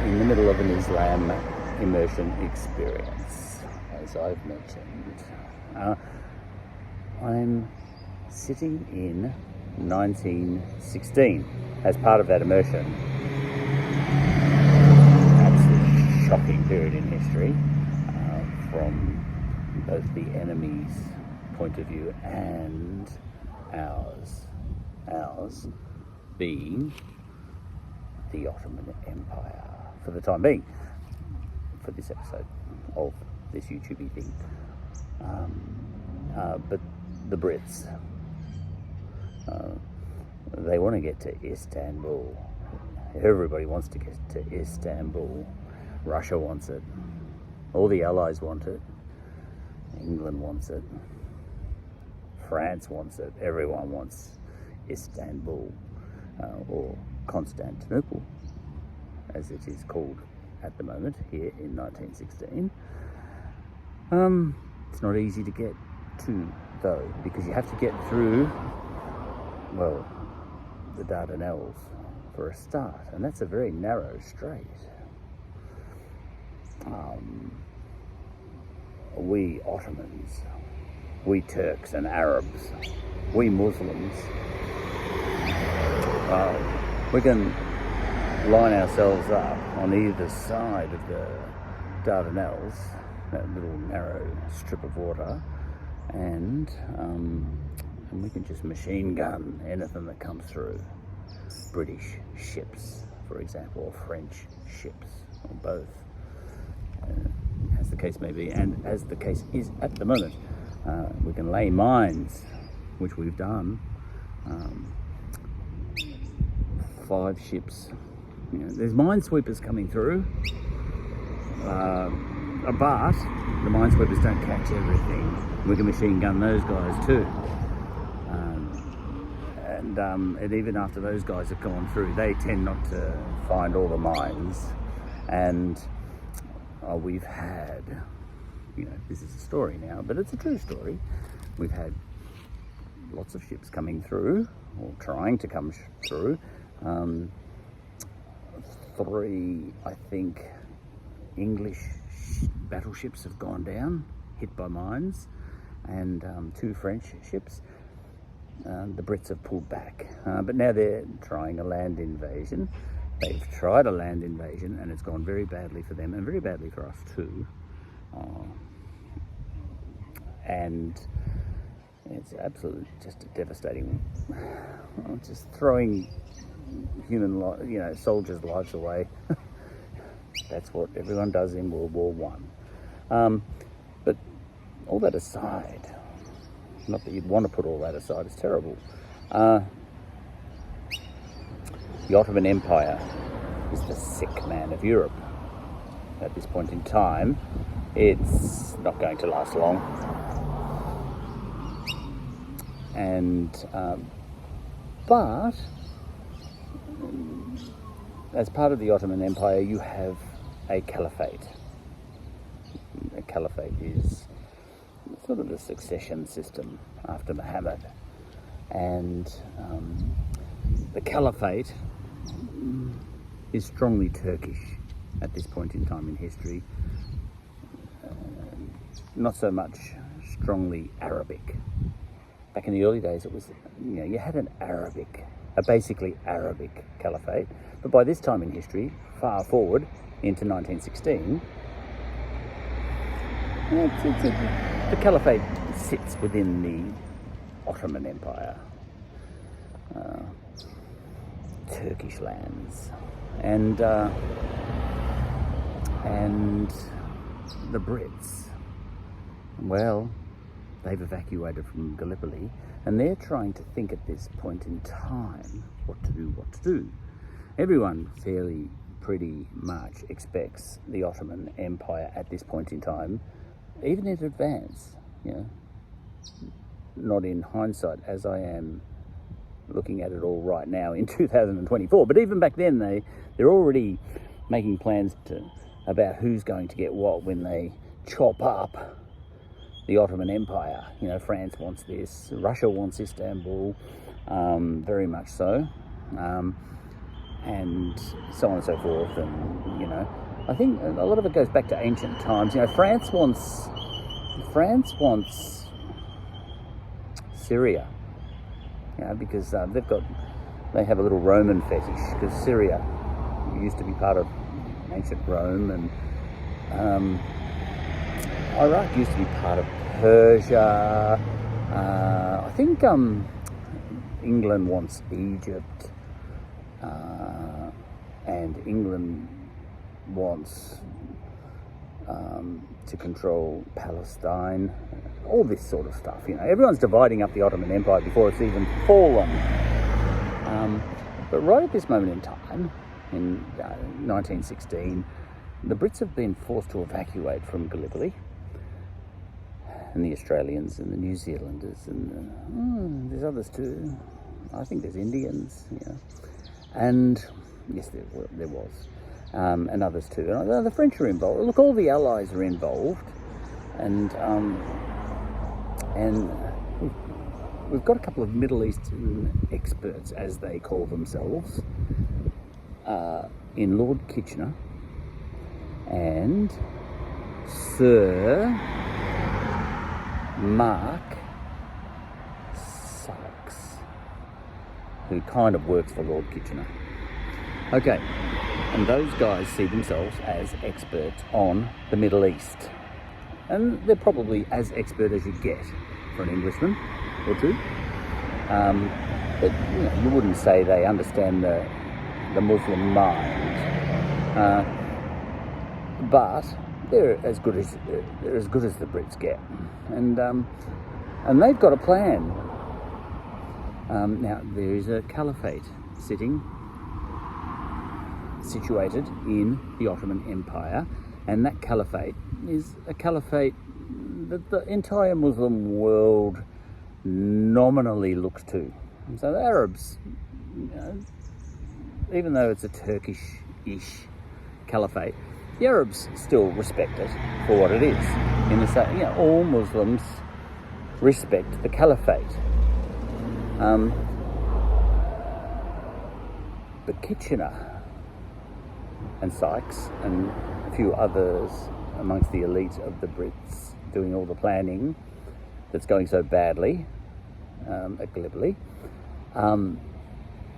in the middle of an Islam immersion experience, as I've mentioned. I'm sitting in 1916 as part of that immersion. Absolutely shocking period in history from both the enemy's point of view and ours. Ours being the Ottoman Empire for the time being, for this episode of this YouTube thing. But the Brits, they want to get to Istanbul. Everybody wants to get to Istanbul. Russia wants it. All the Allies want it. England wants it. France wants it. Everyone wants Istanbul, or Constantinople, as it is called at the moment here in 1916. It's not easy to get to, though, because you have to get through, well, the Dardanelles for a start, and that's a very narrow strait. We Ottomans, we Turks and Arabs, we Muslims, we can line ourselves up on either side of the Dardanelles, that little narrow strip of water, and we can just machine gun anything that comes through. British ships, for example, or French ships, or both, as the case may be, and as the case is at the moment. We can lay mines, which we've done. 5 ships. There's minesweepers coming through, but the minesweepers don't catch everything. We can machine gun those guys too. And even after those guys have gone through, they tend not to find all the mines. And we've had, this is a story now, but it's a true story. We've had lots of ships coming through, or trying to come through. 3, I think, English battleships have gone down, hit by mines, and 2 French ships. The Brits have pulled back, but now they're trying a land invasion. They've tried a land invasion, and it's gone very badly for them, and very badly for us too. And it's absolutely just a devastating, just throwing soldiers' lives away. That's what everyone does in World War One. But all that aside, not that you'd want to put all that aside, it's terrible. The Ottoman Empire is the sick man of Europe at this point in time. It's not going to last long. And but as part of the Ottoman Empire, you have a caliphate. A caliphate is sort of the succession system after Muhammad. And the caliphate is strongly Turkish at this point in time in history. Not so much strongly Arabic. Back in the early days, it was, you had a basically Arabic caliphate. But by this time in history, far forward into 1916, the caliphate sits within the Ottoman Empire, Turkish lands, and the Brits. Well, they've evacuated from Gallipoli, and they're trying to think at this point in time what to do. Everyone pretty much expects the Ottoman Empire at this point in time, even in advance, not in hindsight as I am looking at it all right now in 2024, but even back then they're already making plans about who's going to get what when they chop up the Ottoman Empire. France wants this, Russia wants Istanbul, very much so. and so on and so forth. And, you know, I think a lot of it goes back to ancient times. You know, France wants Syria, you know, because they have a little Roman fetish, because Syria used to be part of ancient Rome, and Iraq used to be part of Persia. I think England wants Egypt, and England wants to control Palestine, all this sort of stuff. You know, everyone's dividing up the Ottoman Empire before it's even fallen. But right at this moment in time, in 1916, the Brits have been forced to evacuate from Gallipoli, and the Australians and the New Zealanders and there's others too. I think there's Indians, you know, and yes, there was. And others too. And the French are involved. Look, all the Allies are involved, and we've got a couple of Middle Eastern experts, as they call themselves, in Lord Kitchener and Sir Mark Sykes, who kind of works for Lord Kitchener. Okay. And those guys see themselves as experts on the Middle East. And they're probably as expert as you get for an Englishman or two. But you know, you wouldn't say they understand the Muslim mind. But they're as good as the Brits get. And they've got a plan. Now, there is a caliphate situated in the Ottoman Empire, and that caliphate is a caliphate that the entire Muslim world nominally looks to. And so the Arabs, you know, even though it's a Turkish-ish caliphate, the Arabs still respect it for what it is. In the same, you know, all Muslims respect the caliphate. But Kitchener and Sykes and a few others amongst the elite of the Brits doing all the planning that's going so badly at Gallipoli. The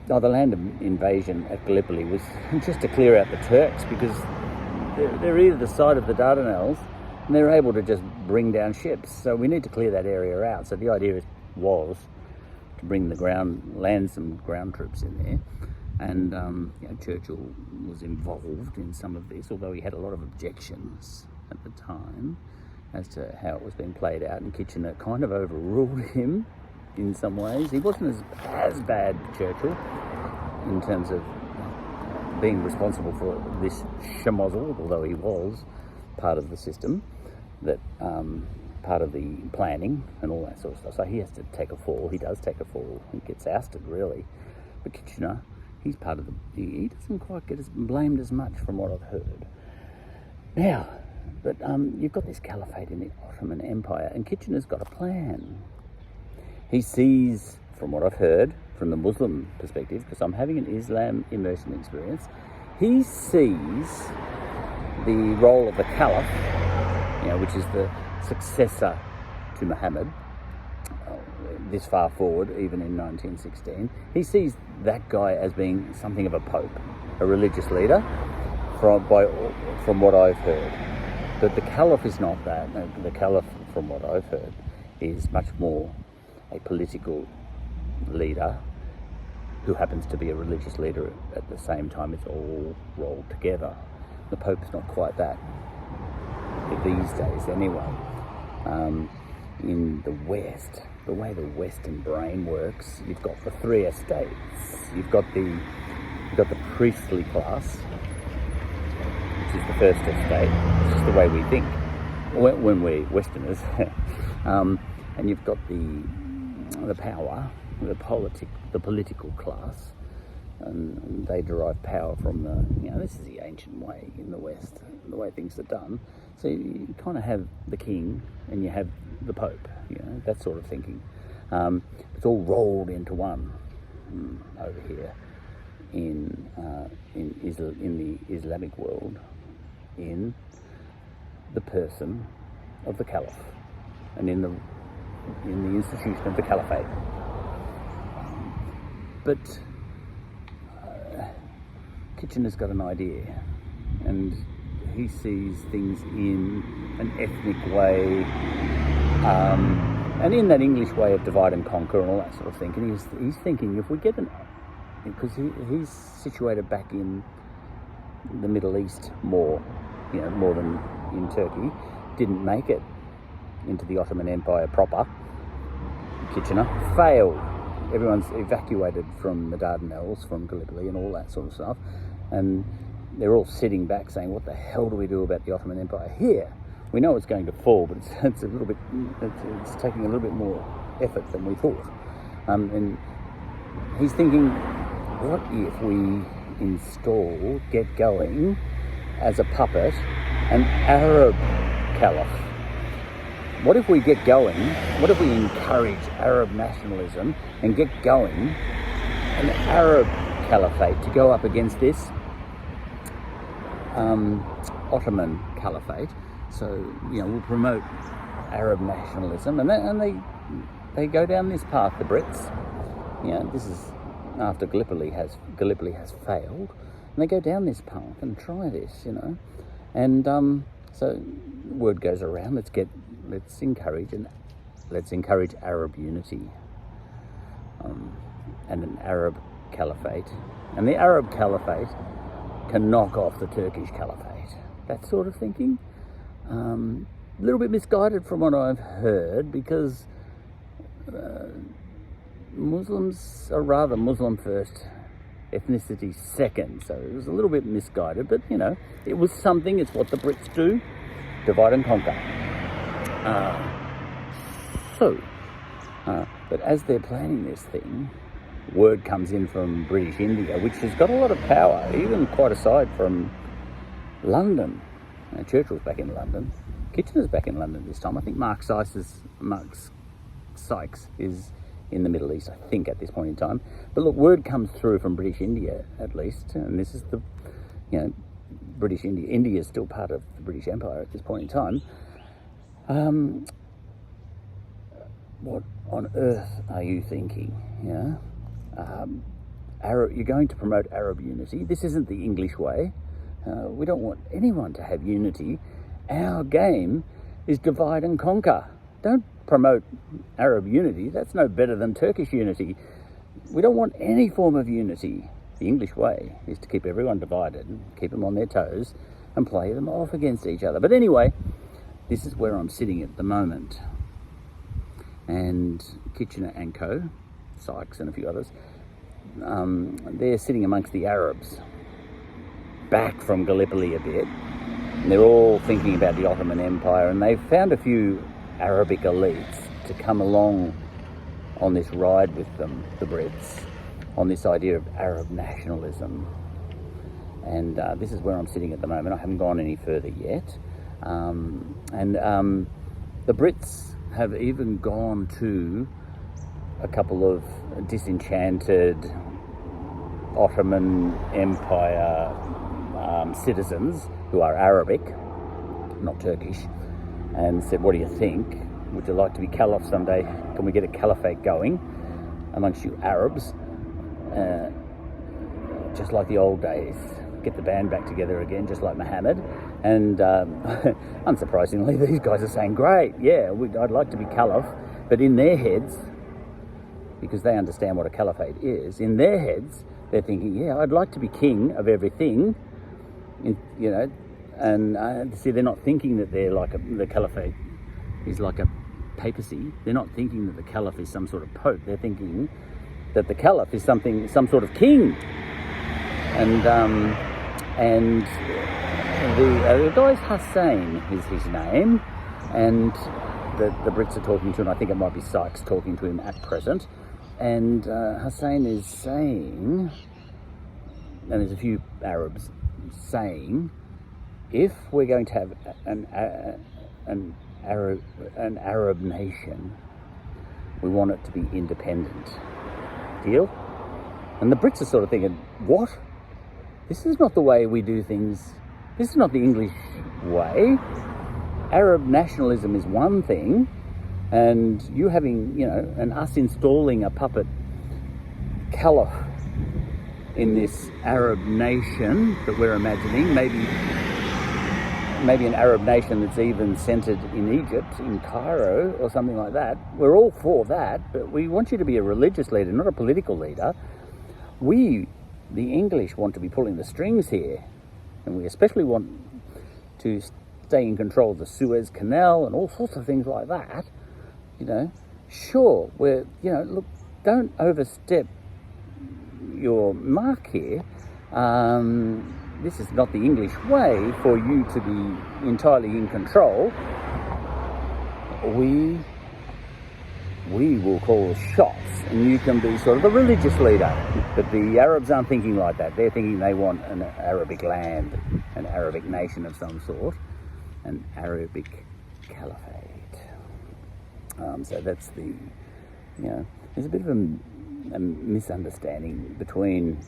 land invasion at Gallipoli was just to clear out the Turks, because they're either side of the Dardanelles and they're able to just bring down ships. So we need to clear that area out. So the idea was to land some ground troops in there. And you know, Churchill was involved in some of this, although he had a lot of objections at the time as to how it was being played out, and Kitchener kind of overruled him in some ways. He wasn't as bad, Churchill, in terms of being responsible for this schmozzle, although he was part of the system, that part of the planning and all that sort of stuff. So he has to take a fall. He does take a fall. He gets ousted, really. But Kitchener, he's part of he doesn't quite get blamed as much, from what I've heard. Now, but you've got this caliphate in the Ottoman Empire, and Kitchener's got a plan. He sees, from what I've heard, from the Muslim perspective, because I'm having an Islam immersion experience, he sees the role of the caliph, you know, which is the successor to Muhammad, this far forward, even in 1916, he sees that guy as being something of a pope, a religious leader, from what I've heard. But the caliph is not that. The caliph, from what I've heard, is much more a political leader who happens to be a religious leader at the same time. It's all rolled together. The Pope's not quite that these days anyway. In the West, the way the Western brain works, you've got the three estates. You've got the priestly class, which is the first estate. It's just the way we think when we're Westerners. And you've got the power, the political class, and they derive power from this is the ancient way in the West, the way things are done. So you kind of have the king and you have the Pope, that sort of thinking. It's all rolled into one over here. in the Islamic world in the person of the Caliph and in the institution of the Caliphate. But Kitchener's got an idea, and he sees things in an ethnic way, and in that English way of divide and conquer and all that sort of thing. And he's thinking, if we get because he's situated back in the Middle East more than in Turkey, didn't make it into the Ottoman Empire proper. Kitchener failed. Everyone's evacuated from the Dardanelles, from Gallipoli and all that sort of stuff, and they're all sitting back saying, what the hell do we do about the Ottoman Empire here? We know it's going to fall, but it's a little bit, it's taking a little bit more effort than we thought. And he's thinking, what if we get going as a puppet, an Arab Caliph? What if we get going? What if we encourage Arab nationalism and get going an Arab Caliphate to go up against this Ottoman Caliphate? So, we'll promote Arab nationalism, and they go down this path, the Brits. This is after Gallipoli has failed, and they go down this path and try this, and so word goes around. Let's encourage Arab unity, and an Arab Caliphate, and the Arab Caliphate can knock off the Turkish Caliphate. That sort of thinking. A little bit misguided from what I've heard, because Muslims are rather Muslim first, ethnicity second, so it was a little bit misguided, but it was something. It's what the Brits do, divide and conquer. But as they're planning this thing, word comes in from British India, which has got a lot of power, even quite aside from London. Churchill's back in London. Kitchener's back in London this time. I think Mark Sykes is in the Middle East, I think, at this point in time. But look, word comes through from British India, at least, and this is the, British India. India is still part of the British Empire at this point in time. What on earth are you thinking? You're going to promote Arab unity. This isn't the English way. We don't want anyone to have unity. Our game is divide and conquer. Don't promote Arab unity. That's no better than Turkish unity. We don't want any form of unity. The English way is to keep everyone divided, keep them on their toes, and play them off against each other. But anyway, this is where I'm sitting at the moment. And Kitchener and co, Sykes and a few others, they're sitting amongst the Arabs, back from Gallipoli a bit. And they're all thinking about the Ottoman Empire, and they've found a few Arabic elites to come along on this ride with them, the Brits, on this idea of Arab nationalism. And this is where I'm sitting at the moment. I haven't gone any further yet. The Brits have even gone to a couple of disenchanted Ottoman Empire citizens who are Arabic, not Turkish, and said, what do you think? Would you like to be Caliph someday? Can we get a caliphate going amongst you Arabs? Just like the old days. Get the band back together again, just like Muhammad. And unsurprisingly, these guys are saying, great, yeah, I'd like to be Caliph. But in their heads, because they understand what a caliphate is, in their heads, they're thinking, yeah, I'd like to be king of everything, and see, they're not thinking that the caliphate is like a papacy. They're not thinking that the caliph is some sort of pope. They're thinking that the caliph is some sort of king. And the guy's Hussein is his name, and the Brits are talking to him. I think it might be Sykes talking to him at present. And Hussein is saying, and there's a few Arabs saying, if we're going to have an Arab nation, we want it to be independent. Deal? And the Brits are sort of thinking, what? This is not the way we do things. This is not the English way. Arab nationalism is one thing, and you having, and us installing a puppet caliph in this Arab nation that we're imagining, maybe an Arab nation that's even centered in Egypt, in Cairo or something like that. We're all for that, but we want you to be a religious leader, not a political leader. We, the English, want to be pulling the strings here, and we especially want to stay in control of the Suez Canal and all sorts of things like that. Sure, we're, look, don't overstep your mark here. This is not the English way for you to be entirely in control. We will call the shots, and you can be sort of the religious leader. But the Arabs aren't thinking like that. They're thinking they want an Arabic land, an Arabic nation of some sort, an Arabic caliphate. So that's the, there's a bit of a misunderstanding between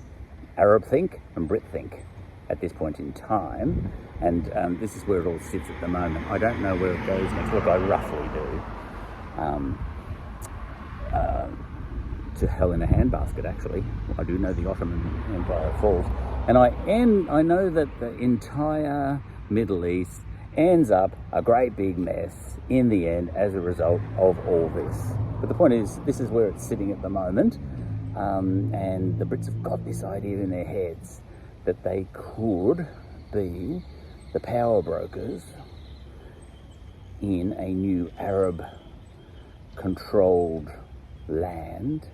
Arab think and Brit think at this point in time, and this is where it all sits at the moment. I don't know where it goes next. Look, I roughly do. To hell in a handbasket, actually. I do know the Ottoman Empire falls, and I know that the entire Middle East ends up a great big mess in the end as a result of all this. But the point is, this is where it's sitting at the moment, and the Brits have got this idea in their heads that they could be the power brokers in a new Arab-controlled land,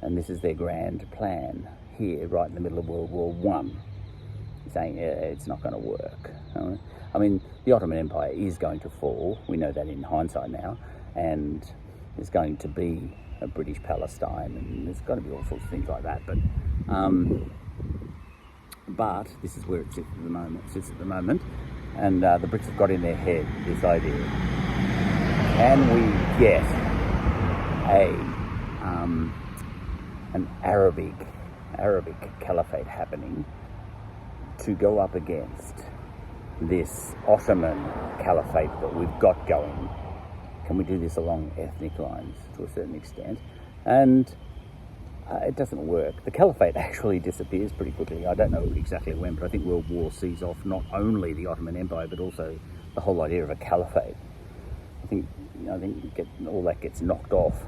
and this is their grand plan here, right in the middle of World War One, saying it's not going to work. I mean, the Ottoman Empire is going to fall. We know that in hindsight now, and there's going to be a British Palestine, and there's going to be all sorts of things like that. But this is where it sits at the moment, and the Brits have got in their head this idea: can we get an Arabic caliphate happening to go up against this Ottoman caliphate that we've got going? Can we do this along ethnic lines to a certain extent? And it doesn't work. The caliphate actually disappears pretty quickly. I don't know exactly when, but I think World War sees off not only the Ottoman Empire, but also the whole idea of a caliphate. I think all that gets knocked off.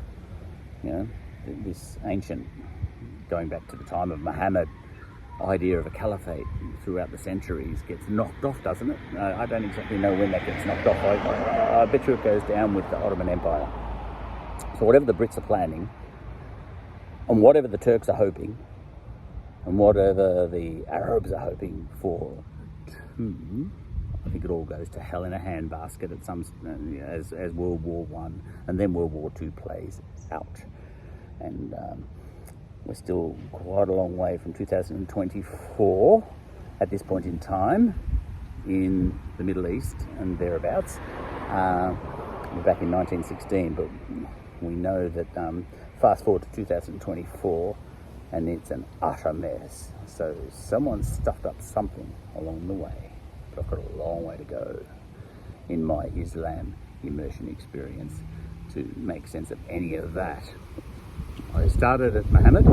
This ancient, going back to the time of Muhammad, idea of a caliphate throughout the centuries gets knocked off, doesn't it? I don't exactly know when that gets knocked off. I bet you it goes down with the Ottoman Empire. So whatever the Brits are planning, and whatever the Turks are hoping, and whatever the Arabs are hoping for too, I think it all goes to hell in a handbasket at some as World War One and then World War Two plays out. And we're still quite a long way from 2024 at this point in time in the Middle East and thereabouts. We're back in 1916, but we know that fast forward to 2024 and it's an utter mess. So someone stuffed up something along the way, but I've got a long way to go in my Islam immersion experience to make sense of any of that. I started at Muhammad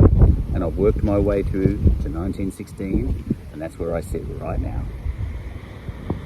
and I've worked my way to 1916, and that's where I sit right now.